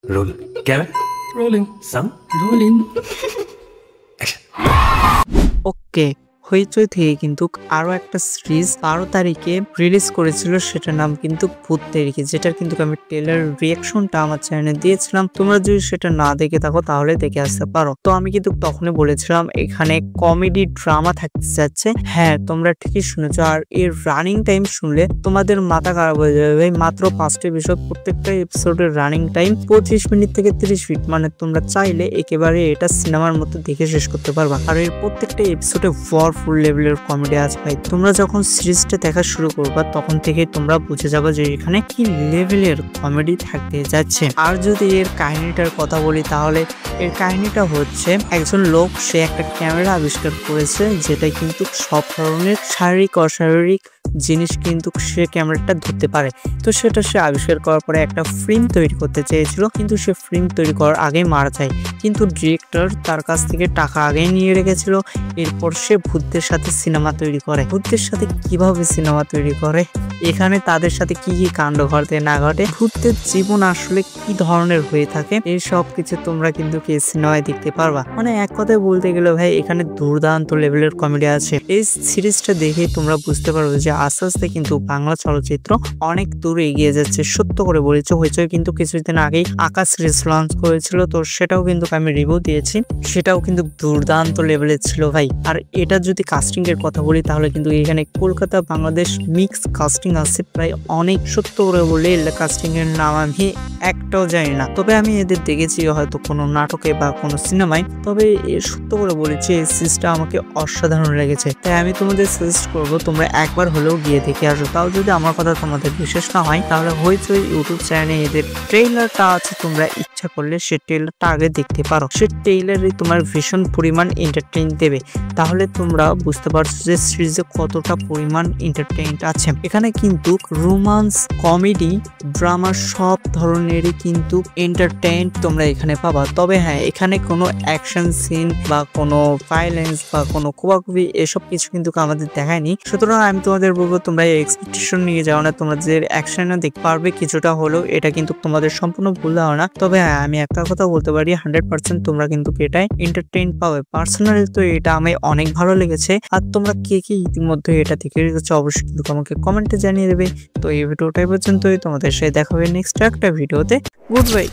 Role camera rolling sound rolling okay Hoichoi থেকে কিন্তু আরো একটা সিরিজ 12 তারিখে রিলিজ করেছিল, সেটার নাম কিন্তু ভূত তারিখে, যেটার কিন্তু আমি ট্রেলার রিয়াকশনটা আমার চ্যানেলে দিয়েছিলাম। তোমরা যদি সেটা না দেখে থাকো তাহলে দেখে আসতে পারো। তো আমি কিন্তু তখনই বলেছিলাম এখানে কমেডি ড্রামা থাকতে যাচ্ছে। হ্যাঁ, তোমরা ঠিকই শুনেছো। আর এর রানিং টাইম শুনলে তোমাদের মাথা খারাপ হয়ে যাবে। মাত্র 5টি এপিসোড, প্রত্যেকটা এপিসোডের রানিং টাইম 25 মিনিট থেকে 30 মিনিট। মানে তোমরা চাইলে একেবারে এটা সিনেমার মতো দেখে শেষ করতে পারবা। আর এর প্রত্যেকটা এপিসোডে ফুল লেভেলের কমেডি আছে ভাই। তোমরা যখন সিরিজটা দেখা শুরু করবা তখন থেকে তোমরা বুঝে যাবে যে এখানে কি লেভেলের কমেডি থাকতে যাচ্ছে। আর যদি এর কাহিনীটার কথা বলি তাহলে এর কাহিনীটা হচ্ছে একজন লোক, সে একটা ক্যামেরা আবিষ্কার করেছে যেটা কিন্তু সব ধরনের শারীরিক অশারীরিক জিনিস কিন্তু সে ক্যামেরাটা ধরতে পারে। তো সেটা সে আবিষ্কার করার পরে একটা ফিল্ম তৈরি করতে চেয়েছিল, কিন্তু সে ফিল্ম তৈরি করার আগেই মারা যায়। কিন্তু ডিরেক্টর তার কাছ থেকে টাকা আগেই নিয়ে রেখেছিল। এরপর সে ভূতদের সাথে সিনেমা তৈরি করে। ভূতদের সাথে কিভাবে সিনেমা তৈরি করে, এখানে তাদের সাথে কি কি কাণ্ড ঘটে না ঘটে, ভূতদের জীবন আসলে কি ধরনের হয়ে থাকে, এই সব কিছু তোমরা কিন্তু এই সিনেমায় দেখতে পারবা। মানে এক কথায় বলতে গেলে ভাই এখানে দুর্দান্ত লেভেলের কমেডি আছে। এই সিরিজটা দেখে তোমরা বুঝতে পারবে যে আস্তে আস্তে কিন্তু বাংলা চলচ্চিত্র অনেক দূরে এগিয়ে যাচ্ছে। সত্য করে বলেছে, হইচই কিন্তু কিছুদিন আগেই আকাশ সিরিজ লঞ্চ করেছিল, তো সেটাও কিন্তু আমি রিভিউ দিয়েছি, সেটাও কিন্তু দুর্দান্ত লেভেলের ছিল ভাই। আর এটা যদি কাস্টিং এর কথা বলি তাহলে কিন্তু এখানে কলকাতা বাংলাদেশ মিক্স কাস্টিং আছে প্রায় অনেক। সত্য করে বলে কাস্টিং এর নাম আমি একটাও জানি না, তবে আমি এদের দেখেছি হয়তো কোনো নাটকে বা কোনো সিনেমায়। তবে সত্য করে বলেছি এই সিরিজটা আমাকে অসাধারণ লেগেছে, তাই আমি তোমাদের সাজেস্ট করবো তোমরা একবার হলেও গিয়ে দেখে আসো। তাও যদি আমার কথা তোমাদের বিশেষ না হয় তাহলে হইচই ইউটিউব চ্যানেলে এদের ট্রেইলারটা আছে, তোমরা ইচ্ছা করলে সে ট্রেইলারটা আগে দেখতে পারো। সে ট্রেইলারে তোমার ভীষণ পরিমাণ এন্টারটেইন দেবে, তাহলে তোমরা বুঝতে পারছো যে সিরিজে কতটা পরিমাণ এন্টারটেইনড আছে। এখানে কিন্তু রোমান্স, কমেডি, ড্রামা সব ধরনেরই কিন্তু এন্টারটেইন তোমরা এখানে পাবা। তবে হ্যাঁ, এখানে কোনো অ্যাকশন সিন বা কোনো ভায়োলেন্স বা কোনো কোবাকুবি এসব কিছু কিন্তু আমাদের দেখায়নি। সুতরাং আমি তোমাদের বলবো তোমরা এক্সপেকটেশন নিয়ে যাও না। তোমরা যে অ্যাকশন দেখতে পারবে কিছুটা হলেও, এটা কিন্তু তোমাদের সম্পূর্ণ ভুল ধারণা। তবে হ্যাঁ, আমি একটা কথা বলতে পারি 100% তোমরা কিন্তু এটাই এন্টারটেইন পাবে। পার্সোনালি তো এটা আমি অনেক ভালো লেগেছে। আর তোমরা কে কে ইতিমধ্যে এটা দেখে রেখেছো অবশ্যই কিন্তু আমাকে কমেন্টে জানিয়ে দেবে। তো এই ভিডিওটাই পর্যন্তই, তোমাদের সাথে দেখা হবে নেক্সট একটা ভিডিওতে। Good bye.